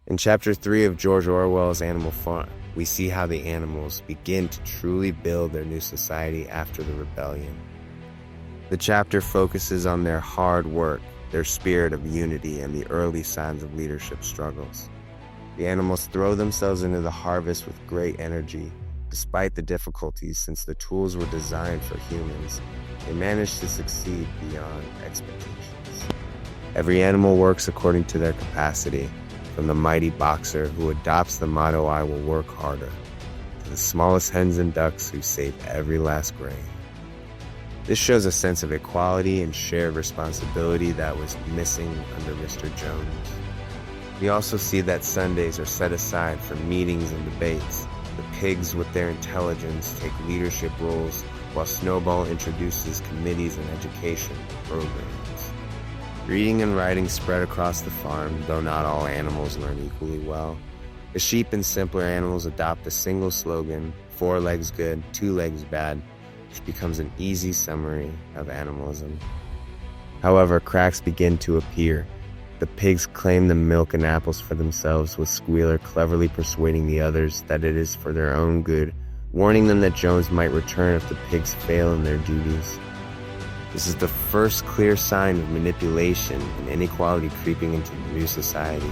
In Chapter 3 of George Orwell's Animal Farm, we see how the animals begin to truly build their new society after the rebellion. The chapter focuses on their hard work, their spirit of unity, and the early signs of leadership struggles. The animals throw themselves into the harvest with great energy. Despite the difficulties, since the tools were designed for humans, they managed to succeed beyond expectations. Every animal works according to their capacity, from the mighty boxer who adopts the motto, "I will work harder," to the smallest hens and ducks who save every last grain. This shows a sense of equality and shared responsibility that was missing under Mr. Jones. We also see that Sundays are set aside for meetings and debates. The pigs, with their intelligence, take leadership roles, while Snowball introduces committees and education programs. Reading and writing spread across the farm, though not all animals learn equally well. The sheep and simpler animals adopt a single slogan, 4 legs good, 2 legs bad, which becomes an easy summary of animalism. However, cracks begin to appear. The pigs claim the milk and apples for themselves, with Squealer cleverly persuading the others that it is for their own good, warning them that Jones might return if the pigs fail in their duties. This is the first clear sign of manipulation and inequality creeping into the new society.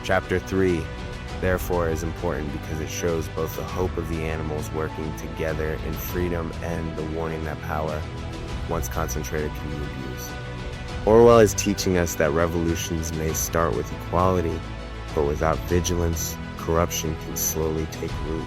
Chapter 3, therefore, is important because it shows both the hope of the animals working together in freedom and the warning that power, once concentrated, can be abused. Orwell is teaching us that revolutions may start with equality, but without vigilance, corruption can slowly take root.